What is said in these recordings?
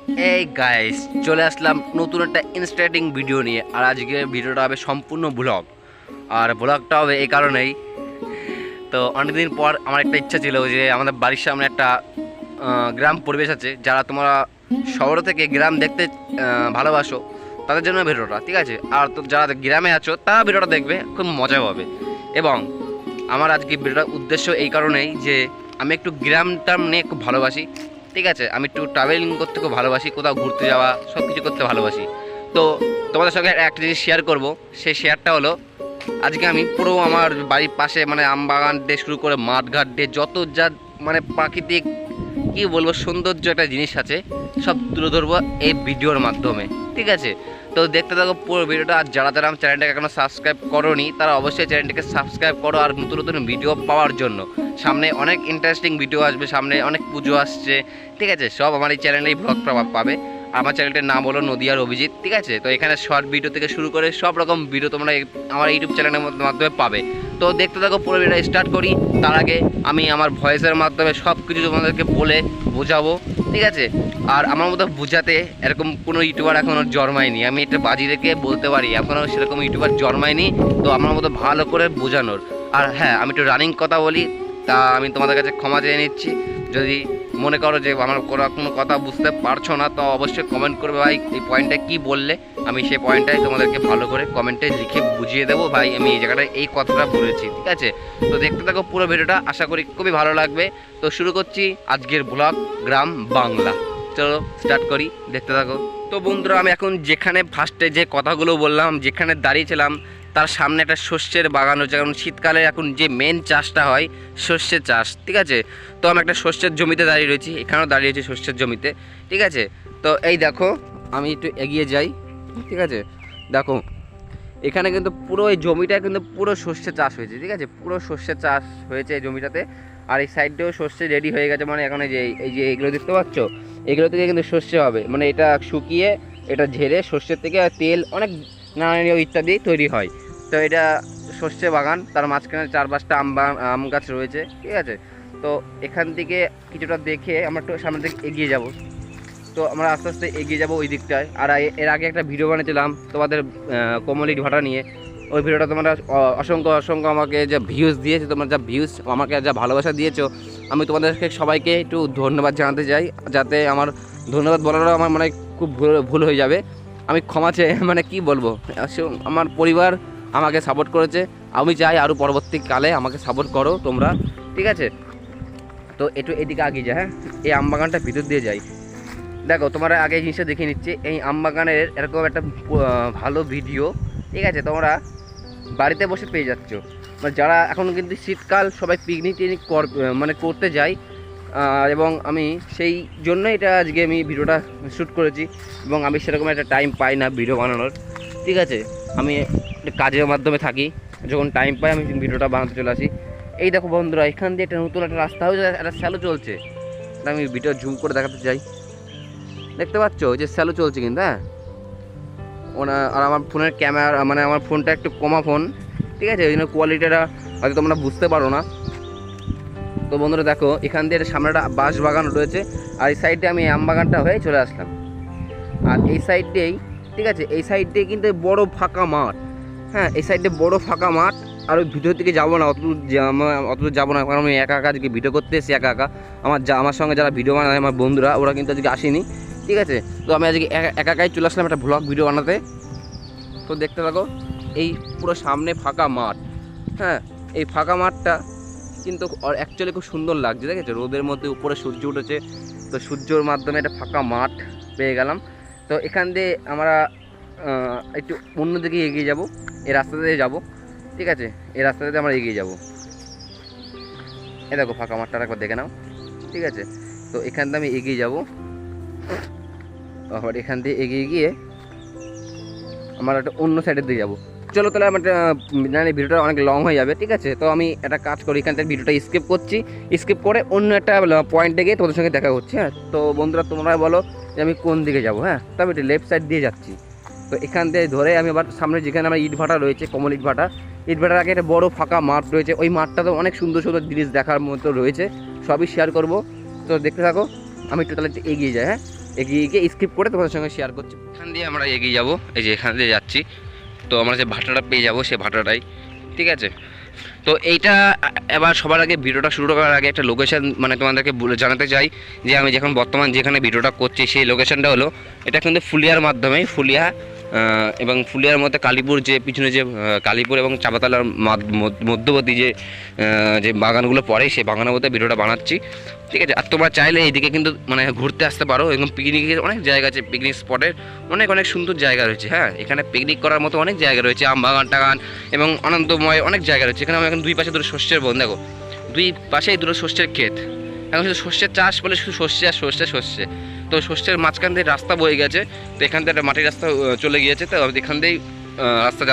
এই গাইস, চলে আসলাম নতুন একটা ইনস্টাইটিং ভিডিও নিয়ে। আর আজকে ভিডিওটা হবে সম্পূর্ণ ব্লগ। আর ব্লগটা হবে এই কারণেই, তো অনেকদিন পর আমার একটা ইচ্ছা ছিল যে আমাদের বাড়ির সামনে একটা গ্রাম পরিবেশ আছে। যারা তোমরা শহর থেকে গ্রাম দেখতে ভালোবাসো তাদের জন্য ভিডিওটা, ঠিক আছে? আর তো যারা গ্রামে আছো তারা ভিডিওটা দেখবে, খুব মজা পাবে। এবং আমার আজকে ভিডিওটার উদ্দেশ্য এই কারণেই যে আমি একটু গ্রামটা নিয়ে খুব ভালোবাসি, ঠিক আছে? আমি একটু ট্রাভেলিং করতে খুব ভালোবাসি, কোথাও ঘুরতে যাওয়া, সব কিছু করতে ভালোবাসি। তো তোমাদের সঙ্গে একটা জিনিস শেয়ার করব। সেই শেয়ারটা হলো, আজকে আমি পুরো আমার বাড়ির পাশে মানে আম বাগান দিয়ে শুরু করে মাঠঘাট দিয়ে যত যা মানে প্রাকৃতিক কী বলবো সৌন্দর্য একটা জিনিস আছে, সব তুলে ধরবো এই ভিডিওর মাধ্যমে, ঠিক আছে? তো দেখতে থাকো পুরো ভিডিওটা। আর যারা যারা আমার চ্যানেলটাকে এখনো সাবস্ক্রাইব করোনি তারা অবশ্যই চ্যানেলটাকে সাবস্ক্রাইব করো। আর নতুন নতুন ভিডিও পাওয়ার জন্য সামনে অনেক ইন্টারেস্টিং ভিডিও আসবে, সামনে অনেক পুজো আসছে, ঠিক আছে? সব আমার এই চ্যানেলেই ব্লগ পাবে। আমার চ্যানেলটার নাম হলো নদিয়ার অভিজিৎ, ঠিক আছে? তো এখানে শর্ট ভিডিও থেকে শুরু করে সব রকম ভিডিও তোমরা আমার ইউটিউব চ্যানেলের মাধ্যমে পাবে। তো দেখতে থাকো পুরো ভিডিওটা স্টার্ট করি। তার আগে আমি আমার ভয়েসের মাধ্যমে সব কিছু তোমাদেরকে বলে বোঝাবো, ঠিক আছে? আর আমার মতো বোঝাতে এরকম কোনো ইউটিউবার এখনও জন্মায়নি, আমি এটা বাজি রেখে বলতে পারি এখনও সেরকম ইউটিউবার জন্মায়নি। তো আমার মতো ভালো করে বোঝানোর। আর হ্যাঁ, আমি একটু রানিং কথা বলি, তা আমি তোমাদের কাছে ক্ষমা চেয়ে নিচ্ছি। যদি মনে করো যে আমার কোনো কথা বুঝতে পারছো না, তো অবশ্যই কমেন্ট করবে ভাই এই পয়েন্টটা কী বললে, আমি সেই পয়েন্টটাই তোমাদেরকে ভালো করে কমেন্টে লিখে বুঝিয়ে দেবো ভাই আমি এই জায়গাটায় এই কথাটা বলেছি, ঠিক আছে? তো দেখতে থাকো পুরো ভিডিওটা, আশা করি খুবই ভালো লাগবে। তো শুরু করছি আজকের ব্লগ গ্রাম বাংলা। চলো স্টার্ট করি, দেখতে থাকো। তো বন্ধুরা, আমি এখন যেখানে ফার্স্টে যে কথাগুলো বললাম, যেখানে দাঁড়িয়েছিলাম তার সামনে একটা শস্যের বাগান হচ্ছে। কারণ শীতকালে এখন যে মেন চাষটা হয় শস্যের চাষ, ঠিক আছে? তো আমি একটা শস্যের জমিতে দাঁড়িয়ে রয়েছি, এখানেও দাঁড়িয়েছি শস্যের জমিতে, ঠিক আছে? তো এই দেখো, আমি একটু এগিয়ে যাই, ঠিক আছে? দেখো এখানে কিন্তু পুরো এই জমিটা কিন্তু পুরো শস্যের চাষ হয়েছে, ঠিক আছে? পুরো শস্যের চাষ হয়েছে এই জমিটাতে। আর এই সাইডেও শস্য রেডি হয়ে গেছে, মানে এখন এই যে এইগুলো দেখতে পাচ্ছ, এগুলো থেকে কিন্তু শস্য হবে, মানে এটা শুকিয়ে এটা ঝেড়ে শস্যের থেকে তেল অনেক নানান ইত্যাদি তৈরি হয়। তো এটা শস্যের বাগান, তার মাঝখানে 4-5টা আম গাছ রয়েছে, ঠিক আছে? তো এখান থেকে কিছুটা দেখে আমরা একটু সামনের দিকে এগিয়ে যাব। তো আমরা আস্তে আস্তে এগিয়ে যাব ওই দিকটায়। আর এর আগে একটা ভিডিও বানিয়েছিলাম তোমাদের কমলিট ভাটা নিয়ে। ওই ভিডিওটা তোমরা অসংখ্য অসংখ্য আমাকে যা ভিউজ দিয়েছো, তোমরা যা ভিউজ আমাকে যা ভালোবাসা দিয়েছো, আমি তোমাদেরকে সবাইকে একটু ধন্যবাদ জানাতে চাই। যাতে আমার ধন্যবাদ বলারও আমার মানে খুব ভুল হয়ে যাবে, আমি ক্ষমা চেয়ে মানে কি বলবো, আমার পরিবার আমাকে সাপোর্ট করেছে, আমি চাই আরও পরবর্তীকালে আমাকে সাপোর্ট করো তোমরা, ঠিক আছে? তো একটু এদিকে আগে যায়, হ্যাঁ, এই আম বাগানটা ভিতর দিয়ে যাই। দেখো তোমরা আগে এই জিনিসটা দেখে নিচ্ছে, এই আম বাগানের এরকম একটা ভালো ভিডিও, ঠিক আছে? তোমরা বাড়িতে বসে পেয়ে যাচ্ছ। মানে যারা এখন কিন্তু শীতকাল সবাই পিকনিক টিকনিক মানে করতে যায়, এবং আমি সেই জন্য এটা আজকে আমি ভিডিওটা শ্যুট করেছি। এবং আমি সেরকম একটা টাইম পাই না ভিডিও বানানোর, ঠিক আছে? আমি কাজের মাধ্যমে থাকি, যখন টাইম পাই আমি ভিডিওটা বানাতে চলে আসি। এই দেখো বন্ধুরা, এখান দিয়ে একটা নতুন একটা রাস্তা হয়েছে, একটা স্যালো চলছে। আমি ভিডিও জুম করে দেখাতে চাই, দেখতে পাচ্ছ যে স্যালো চলছে কিন্তু, হ্যাঁ। আর আমার ফোনের ক্যামেরা মানে আমার ফোনটা একটু কমা ফোন, ঠিক আছে? ওই জন্য কোয়ালিটিটা হয়তো তোমরা বুঝতে পারো না। তো বন্ধুরা দেখো, এখান দিয়ে সামনে একটা বাঁশ বাগান রয়েছে, আর এই সাইডে আমি আম বাগানটা হয়ে চলে আসলাম। আর এই সাইডেই, ঠিক আছে, এই সাইডে কিন্তু বড় ফাঁকা মাঠ, হ্যাঁ, এই সাইডে বড় ফাঁকা মাঠ। আর ওই ভিডিও থেকে যাবো না, অতদূর যাবো না, কারণ আমি একা একা আজকে ভিডিও করতে এসেছি একা একা। আমার সঙ্গে যারা ভিডিও বানায় আমার বন্ধুরা, ওরা কিন্তু আজকে আসেনি, ঠিক আছে? তো আমি আজকে একা একাই চলে আসলাম একটা ভ্লগ ভিডিও বানাতে। তো দেখতে থাকো, এই পুরো সামনে ফাঁকা মাঠ, হ্যাঁ। এই ফাঁকা মাঠটা কিন্তু অ্যাকচুয়ালি খুব সুন্দর লাগছে, দেখেছো? রোদের মধ্যে উপরে সূর্য উঠেছে, তো সূর্যর মাধ্যমে একটা ফাঁকা মাঠ পেয়ে গেলাম। তো এখান দিয়ে আমরা একটু অন্যদিকে এগিয়ে যাব, এই রাস্তাতে যাব, ঠিক আছে? এই রাস্তাতে আমরা এগিয়ে যাব। এ দেখো ফাঁকা মাঠটা একবার দেখে নাও, ঠিক আছে? তো এখান দিয়ে আমি এগিয়ে যাব, আবার এখান দিয়ে এগিয়ে গিয়ে আমার একটা অন্য সাইডের দিকে যাবো। চলো তাহলে আমার জানি ভিডিওটা অনেক লং হয়ে যাবে, ঠিক আছে? তো আমি একটা কাজ করি, এখান থেকে ভিডিওটা স্কিপ করছি, স্কিপ করে অন্য একটা পয়েন্টে গিয়ে তোমাদের সঙ্গে দেখা হচ্ছে, হ্যাঁ। তো বন্ধুরা তোমরা বলো যে আমি কোন দিকে যাবো, হ্যাঁ। তো আমি একটু লেফট সাইড দিয়ে যাচ্ছি। তো এখান থেকে ধরে আমি আবার সামনে যেখানে আমার ইট ভাটা রয়েছে, কমল ইট ভাটার আগে একটা বড় ফাঁকা মাঠ রয়েছে, ওই মাঠটাতে অনেক সুন্দর সুন্দর জিনিস দেখার মতো রয়েছে, সবই শেয়ার করব। তো দেখতে থাকো, আমি একটু তাহলে এগিয়ে যাই, হ্যাঁ। এগিয়ে গিয়ে স্কিপ করে তোমাদের সঙ্গে শেয়ার করছি। এখান দিয়ে আমরা এগিয়ে যাব, এই যে এখান দিয়ে যাচ্ছি, তো আমরা যে ভাটাটা পেয়ে যাবো সে ভাটাটাই, ঠিক আছে। তো এইটা এবার সবার আগে ভিডিওটা শুরু করার আগে একটা লোকেশন মানে তোমাদেরকে জানাতে চাই যে আমি যখন বর্তমান যেখানে ভিডিওটা করছি সেই লোকেশনটা হলো এটা কিন্তু ফুলিয়ার মাধ্যমে, ফুলিয়া এবং ফুলিয়ার মধ্যে কালীপুর, যে পিছনে যে কালীপুর এবং চাপাতলার মধ্যবর্তী যে বাগানগুলো পড়ে সেই বাগানের মধ্যে ভিডিওটা বানাচ্ছি, ঠিক আছে। আর তোমরা চাইলে এইদিকে কিন্তু মানে ঘুরতে আসতে পারো, এবং পিকনিকের অনেক জায়গা আছে, পিকনিক স্পটের অনেক অনেক সুন্দর জায়গা রয়েছে। হ্যাঁ, এখানে পিকনিক করার মতো অনেক জায়গা রয়েছে, আম বাগান টাগান এবং আনন্দময় অনেক জায়গা রয়েছে। এখানে এখন দুই পাশে দুটো শস্যের বন, দেখো দুই পাশেই দুটো শস্যের ক্ষেত। এখন শুধু শস্যের চাষ বলে শুধু শস্য আর শস্যে, তো শস্যের মাঝখান দিয়ে রাস্তা বয়ে গেছে, তো এখান থেকে একটা মাটির রাস্তা চলে গিয়েছে, তো এখান দিয়েই রাস্তা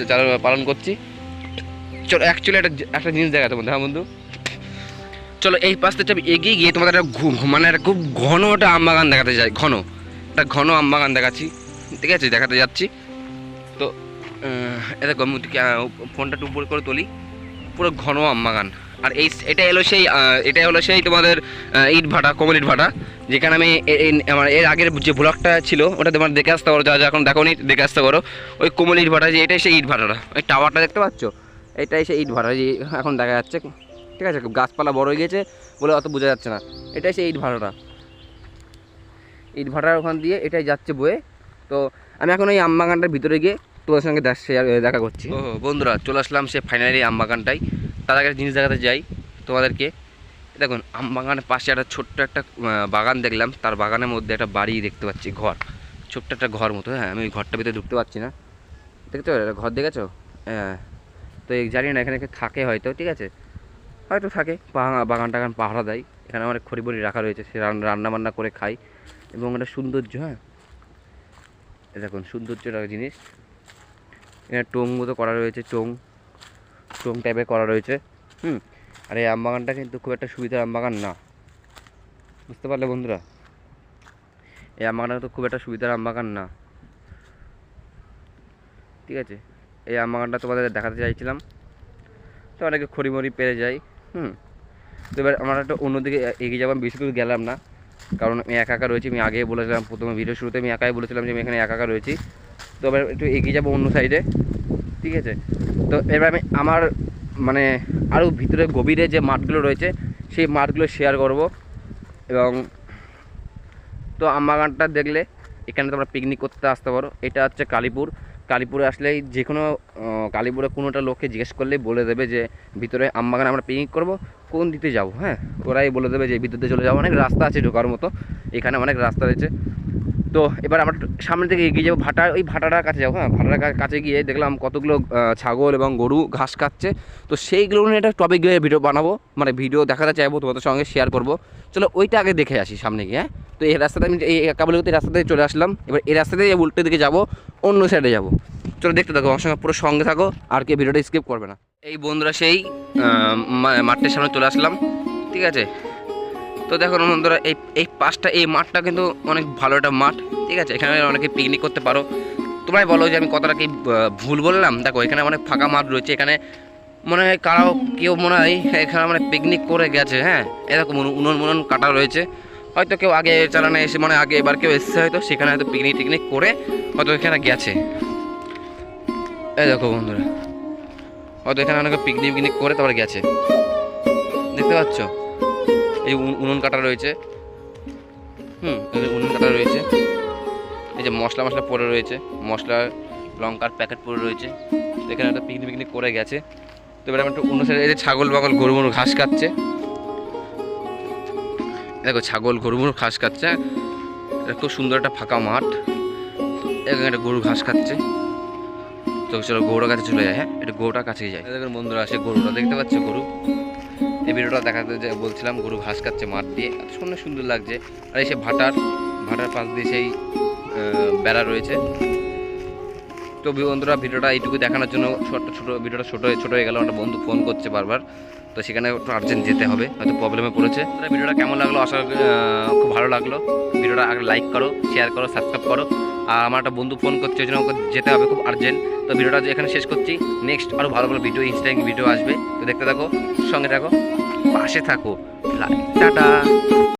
যারা পালন করছি। চলো অ্যাকচুয়ালি একটা জিনিস দেখাতে বন্ধু, হ্যাঁ বন্ধু চলো এই পাশ থেকে এগিয়ে গিয়ে তোমাদের একটা মানে একটা খুব ঘন একটা আম বাগান দেখাতে যাই, একটা ঘন আম বাগান দেখাচ্ছি, ঠিক আছে, দেখাতে যাচ্ছি। তো এটা ফোনটা একটু উপর করে তুলি, পুরো ঘন আম বাগান। আর এটা হলো সেই তোমাদের ইট ভাটা, কোমল ইট ভাটা, যেখানে আমি আমার এর আগের যে ব্লগটা ছিল ওটা তোমার দেখে আসতে পারো, যা এখন দেখো নি দেখে আসতে পারো। ওই কোমল ইট ভাটা, যে এটাই সেই ইট ভাটাটা, ওই টাওয়ারটা দেখতে পাচ্ছ, এটাই সেই ইট ভাটা যে এখন দেখা যাচ্ছে, ঠিক আছে। গাছপালা বড় হয়ে গেছে বলে অত বোঝা যাচ্ছে না, এটাই সেই ইট ভাটার ওখান দিয়ে এটাই যাচ্ছে বয়ে। তো আমি এখন এই আম বাগানটার ভিতরে গিয়ে তোমাদের সঙ্গে দেখা করছি। ও বন্ধুরা, চলে আসলাম সে ফাইনালি আম বাগানটাই। তার আগে জিনিস দেখাতে যাই তোমাদেরকে। দেখুন আম বাগানের পাশে একটা ছোট্ট একটা বাগান দেখলাম, তার বাগানের মধ্যে একটা বাড়ি দেখতে পাচ্ছি, ঘর, ছোট্ট একটা ঘর মতো। হ্যাঁ, আমি ওই ঘরটার ভিতরে ঢুকতে পারছি না, দেখতে পারো ঘর দেখেছো? হ্যাঁ, তো এই জানি না এখানে থাকে হয়তো, ঠিক আছে, হয়তো থাকে, বাগান টাগান পাহারা দেয়। এখানে অনেক খড়ি বড়ি রাখা রয়েছে, সে রান্না বান্না করে খাই, এবং একটা সৌন্দর্য। হ্যাঁ, দেখুন সৌন্দর্যটা জিনিস। এখানে টোং মতো করা রয়েছে, টোং টাইপের করা রয়েছে। আর এই আম বাগানটা কিন্তু খুব একটা সুবিধার আম বাগান না, বুঝতে পারলে বন্ধুরা, এই আম বাগানটা তো খুব একটা সুবিধার আম বাগান না, ঠিক আছে। এই আম বাগানটা তোমাদের দেখাতে চাইছিলাম, তো অনেকে খড়িমড়ি পেরে যায়। তো এবার আমরা একটা অন্যদিকে এগিয়ে যাবো, বেশি দূর গেলাম না, কারণ আমি একা রয়েছি। আমি আগেই বলেছিলাম, প্রথমে ভিডিও শুরুতে আমি একাই বলেছিলাম যে আমি এখানে একা রয়েছি। তো এবার একটু এগিয়ে যাবো অন্য সাইডে, ঠিক আছে। তো এবার আমি আমার মানে আরও ভিতরে গভীরে যে মাঠগুলো রয়েছে সেই মাঠগুলো শেয়ার করব। এবং তো আম বাগানটা দেখলে এখানে তোমরা পিকনিক করতে আসতে পারো। এটা হচ্ছে কালীপুরে আসলেই যে কোনো কালীপুরে কোনোটা লোককে জিজ্ঞেস করলেই বলে দেবে যে ভিতরে আম বাগানে আমরা পিকনিক করবো, কোন দিতে যাবো। হ্যাঁ, ওরাই বলে দেবে যে ভিতরে চলে যাবো, অনেক রাস্তা আছে ঢোকার মতো, এখানে অনেক রাস্তা রয়েছে। তো এবার আমরা সামনে থেকে এগিয়ে যাবো, ওই ভাটাটার কাছে যাবো। হ্যাঁ, ভাটাটার কাছে গিয়ে দেখলাম কতগুলো ছাগল এবং গরু ঘাস খাচ্ছে, তো সেইগুলো নিয়ে একটা টপিক গিয়ে ভিডিও বানাবো, মানে ভিডিও দেখাতে চাইবো, তোমাদের সঙ্গে শেয়ার করবো। চলো ওইটা আগে দেখে আসি সামনে গিয়ে। হ্যাঁ, তো এই রাস্তাতে আমি এই কাবুলিগতি রাস্তা থেকে চলে আসলাম, এবার এই রাস্তা থেকে উল্টো দিকে যাবো, অন্য সাইডে যাবো। চলো দেখতে থাকো, আমার সঙ্গে পুরো সঙ্গে থাকো, আর কি ভিডিওটা স্কিপ করবে না। এই বন্ধুরা সেই মাঠটার সামনে চলে আসলাম, ঠিক আছে। তো দেখো বন্ধুরা, এই পাশটা, এই মাঠটা কিন্তু অনেক ভালো একটা মাঠ, ঠিক আছে। এখানে অনেকে পিকনিক করতে পারো। তোমরাই বলো যে আমি কতটা কি ভুল বললাম। দেখো এখানে অনেক ফাঁকা মাঠ রয়েছে, এখানে মনে হয় কেউ মনে হয় এখানে মানে পিকনিক করে গেছে। হ্যাঁ, এরকম উনুন কাটা রয়েছে, হয়তো কেউ আগে চালানো এসে মানে আগে এবার কেউ এসছে হয়তো, সেখানে হয়তো পিকনিক করে হয়তো এখানে গেছে। এই দেখো বন্ধুরা, হয়তো এখানে অনেকে পিকনিক করে তারপরে গেছে, দেখতে পাচ্ছ। এই উনুন কাটা রয়েছে, উনুন কাটা রয়েছে, এই যে মশলা পড়ে রয়েছে, মশলা লঙ্কার প্যাকেট পড়ে রয়েছে, তো এখানে একটা পিকনিক করে গেছে। তো এবার একটু অন্য সাইডে এই যে ছাগল গরু ঘাস খাচ্ছে, দেখো ছাগল গরু ঘাস খাচ্ছে। এটা খুব সুন্দর একটা ফাঁকা মাঠ, এখানে একটা গরু ঘাস খাচ্ছে। তো চলো গরুটার কাছে চলে যায়। হ্যাঁ, এটা গরুটার কাছে যায়। দেখুন বন্ধুরা, সে গরুটা দেখতে পাচ্ছ, গরু এই ভিডিওটা দেখাতে যে বলছিলাম, গরু ঘাস খাচ্ছে মাঠ দিয়ে, এত সুন্দর লাগছে। আর এই সে ভাটার পাশ দিয়ে সেই বেড়া রয়েছে। তো বন্ধুরা, ভিডিওটা এইটুকু দেখানোর জন্য ভিডিওটা ছোট হয়ে গেল। একটা বন্ধু ফোন করছে বারবার, তো সেখানে একটু আর্জেন্ট যেতে হবে, হয়তো প্রবলেমে পড়েছে। ভিডিওটা কেমন লাগলো, আশা খুব ভালো লাগলো। ভিডিওটা আগে লাইক করো, শেয়ার করো, সাবস্ক্রাইব করো। আর আমার একটা বন্ধু ফোন করছে, ওই জন্য ওকে যেতে হবে, খুব আর্জেন্ট। তো ভিডিওটা এখানে শেষ করছি। নেক্সট আরও ভালো ভিডিও, ইনস্টাগ্রাম ভিডিও আসবে, তো দেখতে থাকো, সঙ্গে থাকো, পাশে থাকো। টাটা।